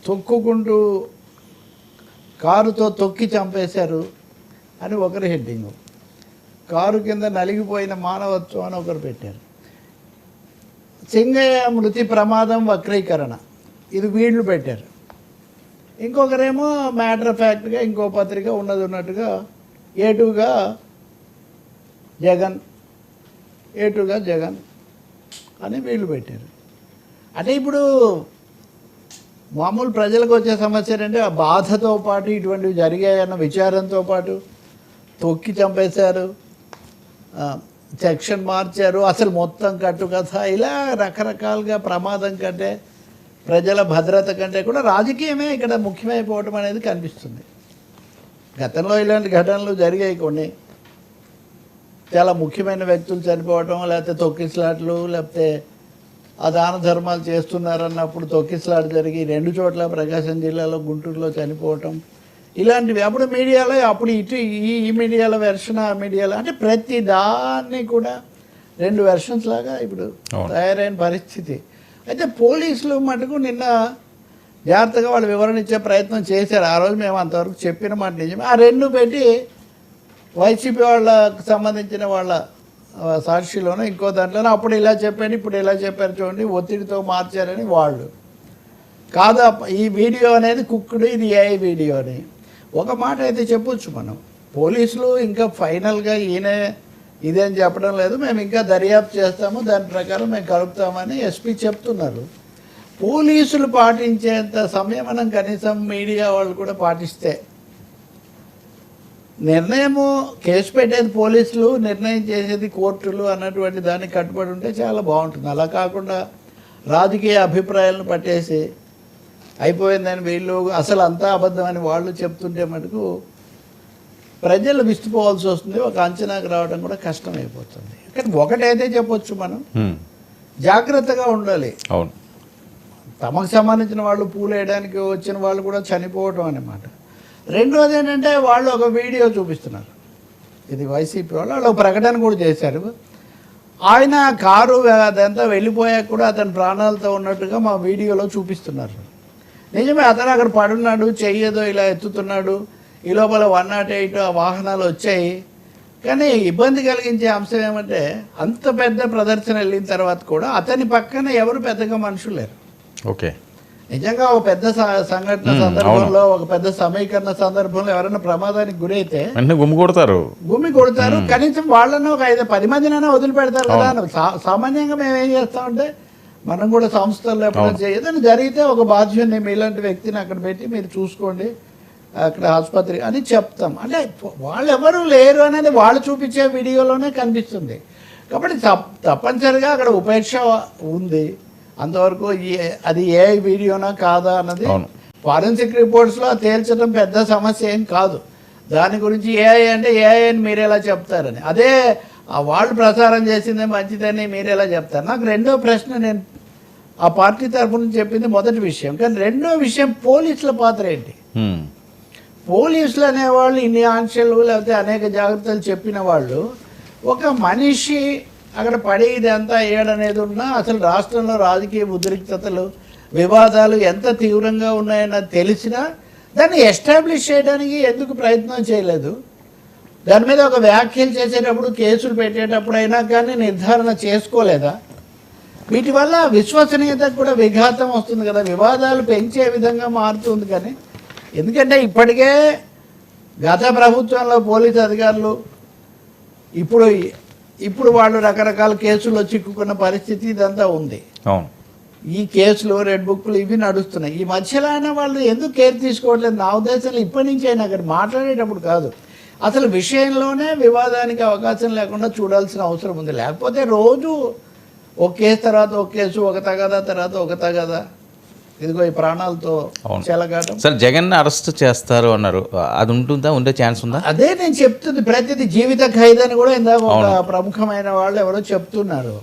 తొక్కుకుంటూ కారుతో తొక్కి చంపేశారు అని ఒకరి హెడ్డింగు, కారు కింద నలిగిపోయిన మానవత్వం అని ఒకరు పెట్టారు. సింగయ్య మృతి ప్రమాదం వక్రీకరణ ఇది వీళ్ళు పెట్టారు. ఇంకొకరేమో మ్యాటర్ ఆఫ్ ఫ్యాక్ట్గా ఇంకో పత్రిక ఉన్నది ఉన్నట్టుగా ఏటుగా జగన్ అని వీళ్ళు పెట్టారు. అంటే ఇప్పుడు మామూలు ప్రజలకు వచ్చే సమస్య ఏంటంటే ఆ బాధతో పాటు ఇటువంటివి జరిగాయన్న విచారంతో పాటు తొక్కి చంపేశారు, సెక్షన్ మార్చారు, అసలు మొత్తం కట్టుకథ, ఇలా రకరకాలుగా ప్రమాదం కంటే ప్రజల భద్రత కంటే కూడా రాజకీయమే ఇక్కడ ముఖ్యమైపోవటం అనేది కనిపిస్తుంది. గతంలో ఇలాంటి ఘటనలు జరిగాయి కొన్ని, చాలా ముఖ్యమైన వ్యక్తులు చనిపోవటం, లేకపోతే తొక్కిసలాట్లు, లేకపోతే ఆ దాన ధర్మాలు చేస్తున్నారన్నప్పుడు తొక్కిసలాట జరిగి 2 చోట్ల ప్రకాశం జిల్లాలో గుంటూరులో చనిపోవటం, ఇలాంటివి. అప్పుడు మీడియాలో అప్పుడు ఇటు ఈ మీడియాలో వెర్షన్, ఆ మీడియాలో, అంటే ప్రతి దాన్ని కూడా 2 వెర్షన్స్ లాగా ఇప్పుడు తయారైన పరిస్థితి. అయితే పోలీసులు మటుకు నిన్న జాగ్రత్తగా వాళ్ళు వివరణ ఇచ్చే ప్రయత్నం చేశారు. ఆ రోజు మేము అంతవరకు చెప్పిన మాట నిజమే. ఆ 2 పెట్టి వైసీపీ వాళ్ళకు సంబంధించిన వాళ్ళ సాక్షిలోనో ఇంకో దాంట్లోనో అప్పుడు ఇలా చెప్పాను ఇప్పుడు ఇలా చెప్పారు చూడండి, ఒత్తిడితో మార్చారని వాళ్ళు. కాదు ఈ వీడియో అనేది కుక్కుడు, ఇది ఏఐ వీడియో అని ఒక మాట అయితే చెప్పొచ్చు మనం. పోలీసులు ఇంకా ఫైనల్గా ఈయన ఇదేం చెప్పడం లేదు, మేము ఇంకా దర్యాప్తు చేస్తాము, దాని ప్రకారం మేము కలుపుతామని ఎస్పీ చెప్తున్నారు. పోలీసులు పాటించేంత సంయమనం కనీసం మీడియా వాళ్ళు కూడా పాటిస్తే, నిర్ణయము కేసు పెట్టేది పోలీసులు, నిర్ణయం చేసేది కోర్టులు అన్నటువంటి దానికి కట్టుబడి ఉంటే చాలా బాగుంటుంది. అలా కాకుండా రాజకీయ అభిప్రాయాలను పట్టేసి అయిపోయిందని వీళ్ళు, అసలు అంతా అబద్ధం అని వాళ్ళు చెప్తుంటే మటుకు ప్రజలు విస్తుపోవాల్సి వస్తుంది, ఒక అంచనాకు రావడం కూడా కష్టమైపోతుంది. కానీ ఒకటైతే చెప్పొచ్చు మనం, జాగ్రత్తగా ఉండాలి. అవును, తమకు సంబంధించిన వాళ్ళు పూలేయడానికి వచ్చిన వాళ్ళు కూడా చనిపోవటం అన్నమాట. రెండోది ఏంటంటే వాళ్ళు ఒక వీడియో చూపిస్తున్నారు, ఇది వైసీపీ వాళ్ళు ఒక ప్రకటన కూడా చేశారు. ఆయన కారు అదంతా వెళ్ళిపోయాక కూడా అతని ప్రాణాలతో ఉన్నట్టుగా మా వీడియోలో చూపిస్తున్నారు. నిజమే, అతను అక్కడ పడున్నాడు, చెయ్యేదో ఇలా ఎత్తుతున్నాడు, ఈ లోపల 108 ఆ వాహనాలు వచ్చాయి. కానీ ఇబ్బంది కలిగించే అంశం ఏమంటే అంత పెద్ద ప్రదర్శన వెళ్ళిన తర్వాత కూడా అతని పక్కన ఎవరు పెద్దగా మనుషులు లేరు. ఓకే, నిజంగా ఒక పెద్ద సంఘటన సందర్భంలో, ఒక పెద్ద సమీకరణ సందర్భంలో ఎవరైనా ప్రమాదానికి గురైతే గుమ్మి కొడతారు. కనీసం వాళ్ళను ఒక 5-10 మందినైనా వదిలిపెడతారు కదా. సామాన్యంగా మేము ఏం చేస్తామంటే మనం కూడా సంస్థల్లో ఎప్పుడైనా ఏదైనా జరిగితే ఒక బాధ్యుని మీలాంటి వ్యక్తిని అక్కడ పెట్టి మీరు చూసుకోండి అక్కడ ఆసుపత్రి అని చెప్తాం. అంటే వాళ్ళు ఎవరు లేరు అనేది వాళ్ళు చూపించే వీడియోలోనే కనిపిస్తుంది. కాబట్టి తప్పనిసరిగా అక్కడ ఉపేక్ష ఉంది. అంతవరకు అది ఏ వీడియోనా కాదా అన్నది ఫారెన్సిక్ రిపోర్ట్స్లో తేల్చడం పెద్ద సమస్య ఏం కాదు. దాని గురించి ఏఐ అంటే ఏఐ అని మీరు ఎలా చెప్తారని, అదే వాళ్ళు ప్రసారం చేసిందే మంచిదని మీరు ఎలా చెప్తారు. నాకు రెండో ప్రశ్న, నేను ఆ పార్టీ తరఫు నుంచి చెప్పింది మొదటి విషయం, కానీ రెండో విషయం పోలీసుల పాత్ర ఏంటి? పోలీసులు అనేవాళ్ళు ఇన్ని ఆంక్షలు లేకపోతే అనేక జాగ్రత్తలు చెప్పిన వాళ్ళు, ఒక మనిషి అక్కడ పడేదంతా ఏడనేది ఉన్నా అసలు రాష్ట్రంలో రాజకీయ ఉద్రిక్తతలు వివాదాలు ఎంత తీవ్రంగా ఉన్నాయన్నది తెలిసినా దాన్ని ఎస్టాబ్లిష్ చేయడానికి ఎందుకు ప్రయత్నం చేయలేదు? దాని మీద ఒక వ్యాఖ్యలు చేసేటప్పుడు, కేసులు పెట్టేటప్పుడు అయినా కానీ నిర్ధారణ చేసుకోలేదా? వీటి వల్ల విశ్వసనీయతకు కూడా విఘాతం వస్తుంది కదా, వివాదాలు పెంచే విధంగా మారుతుంది. కానీ ఎందుకంటే ఇప్పటికే గత ప్రభుత్వంలో పోలీసు అధికారులు ఇప్పుడు వాళ్ళు రకరకాల కేసుల్లో చిక్కుకున్న పరిస్థితి ఇదంతా ఉంది. ఈ కేసులు, రెడ్ బుక్లు ఇవి నడుస్తున్నాయి. ఈ మధ్యలో అయినా వాళ్ళు ఎందుకు కేర్ తీసుకోవట్లేదు? నా ఉద్దేశంలో ఇప్పటి నుంచి అయినా కానీ మాట్లాడేటప్పుడు కాదు, అసలు విషయంలోనే వివాదానికి అవకాశం లేకుండా చూడాల్సిన అవసరం ఉంది. లేకపోతే రోజు ఒక కేసు తర్వాత ఒక కేసు, ఒక తగాదా తర్వాత ఒక తగాదా, ఇదిగో ఈ ప్రాణాలతో చెలగాటం. సార్, జగన్ అరెస్ట్ చేస్తారు అన్నారు, అది ఉంటుందా? ఉండే ఛాన్స్ ఉందా? అదే నేను చెప్తుంది, ప్రతిదీ జీవిత ఖైదని కూడా ఇందాక ఒక ప్రముఖమైన వాళ్ళు ఎవరో చెప్తున్నారు.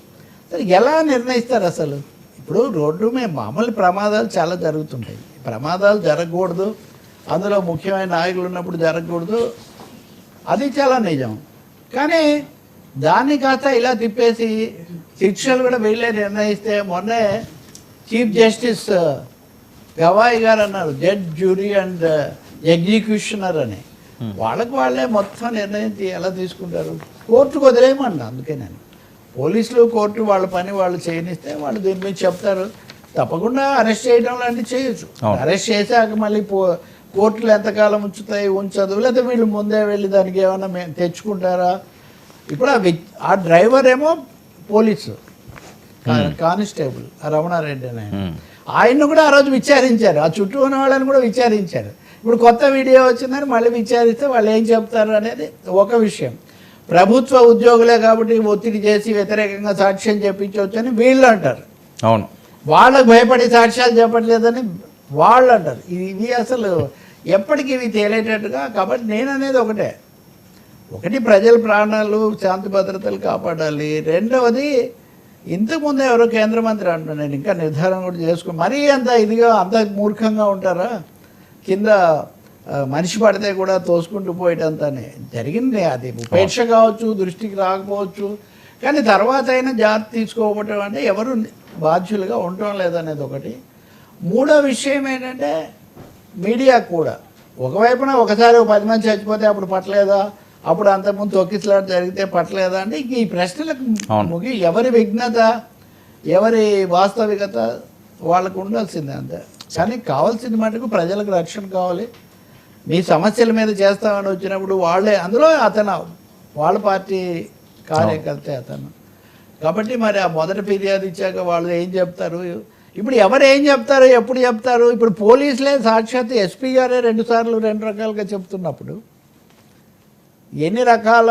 ఎలా నిర్ణయిస్తారు అసలు? ఇప్పుడు రోడ్డు మీద మామూలు ప్రమాదాలు చాలా జరుగుతుంటాయి, ప్రమాదాలు జరగకూడదు, అందులో ముఖ్యమైన నాయకులు ఉన్నప్పుడు జరగకూడదు, అది చాలా నిజం. కానీ దాన్ని కాస్త ఇలా తిప్పేసి శిక్షలు కూడా వీళ్ళే నిర్ణయిస్తే, మొన్నే చీఫ్ జస్టిస్ గవాయి గారు అన్నారు జడ్జ్ జ్యూరీ అండ్ ఎగ్జిక్యూషనర్ అని. వాళ్ళకి వాళ్ళే మొత్తం నిర్ణయం ఎలా తీసుకుంటారు? కోర్టుకు వదిలేయమన్నా. అందుకే నేను పోలీసులు కోర్టు వాళ్ళ పని వాళ్ళు చేయనిస్తే వాళ్ళు దీని మీద చెప్తారు. తప్పకుండా అరెస్ట్ చేయడం లాంటివి చేయొచ్చు. అరెస్ట్ చేశాక మళ్ళీ కోర్టులు ఎంతకాలం ఉంచదు, లేకపోతే వీళ్ళు ముందే వెళ్ళి దానికి ఏమైనా తెచ్చుకుంటారా? ఇప్పుడు ఆ డ్రైవర్ ఏమో పోలీసు కానిస్టేబుల్ రమణారెడ్డి అని ఆయన్ను కూడా ఆ రోజు విచారించారు, ఆ చుట్టూ ఉన్న వాళ్ళని కూడా విచారించారు. ఇప్పుడు కొత్త వీడియో వచ్చిందని మళ్ళీ విచారిస్తే వాళ్ళు ఏం చెప్తారు అనేది ఒక విషయం. ప్రభుత్వ ఉద్యోగులే కాబట్టి ఒత్తిడి చేసి వ్యతిరేకంగా సాక్ష్యం చెప్పించవచ్చు అని వీళ్ళు అంటారు. అవును, వాళ్ళకు భయపడి సాక్ష్యాలు చెప్పట్లేదని వాళ్ళు అంటారు. ఇది అసలు ఎప్పటికీ ఇవి తేలేటట్టుగా. కాబట్టి నేను అనేది ఒకటి ప్రజల ప్రాణాలు శాంతి భద్రతలు కాపాడాలి. రెండవది ఇంతకుముందు ఎవరో కేంద్ర మంత్రి అంటున్నాను, నేను ఇంకా నిర్ధారణ కూడా చేసుకుని మరీ అంత ఇదిగా అంత మూర్ఖంగా ఉంటారా? కింద మనిషి పడితే కూడా తోసుకుంటూ పోయేటంతనే జరిగింది. అది ఉపేక్ష కావచ్చు, దృష్టికి రాకపోవచ్చు, కానీ తర్వాత అయినా జాగ్రత్త తీసుకోవటం అంటే ఎవరు బాధ్యులుగా ఉండటం లేదనేది ఒకటి. మూడో విషయం ఏంటంటే మీడియా కూడా ఒకవైపున ఒకసారి 10 మంది చచ్చిపోతే అప్పుడు పట్టలేదా, అప్పుడు అంతకుముందు తొక్కిసలాట జరిగితే పట్టలేదా అంటే ఇంక ఈ ప్రశ్నలకు ముగి ఎవరి విఘ్నత ఎవరి వాస్తవికత వాళ్ళకు ఉండాల్సిందే అంతే. కానీ కావాల్సింది మటుకు ప్రజలకు రక్షణ కావాలి. మీ సమస్యల మీద చేస్తామని వచ్చినప్పుడు వాళ్ళే అందులో వాళ్ళ పార్టీ కార్యకర్తే అతను. కాబట్టి మరి ఆ మొదటి ఫిర్యాదు ఇచ్చాక వాళ్ళు ఏం చెప్తారు? ఇప్పుడు ఎవరు ఏం చెప్తారు, ఎప్పుడు చెప్తారు? ఇప్పుడు పోలీసులే సాక్షాత్ ఎస్పీ గారే 2 సార్లు 2 రకాలుగా చెప్తున్నప్పుడు ఎన్ని రకాల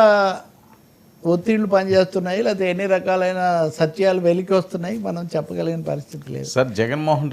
ఒత్తిళ్లు పనిచేస్తున్నాయి, లేకపోతే ఎన్ని రకాలైన సత్యాలు వెలికి వస్తున్నాయి మనం చెప్పగలిగిన పరిస్థితి లేదు. సార్ జగన్మోహన్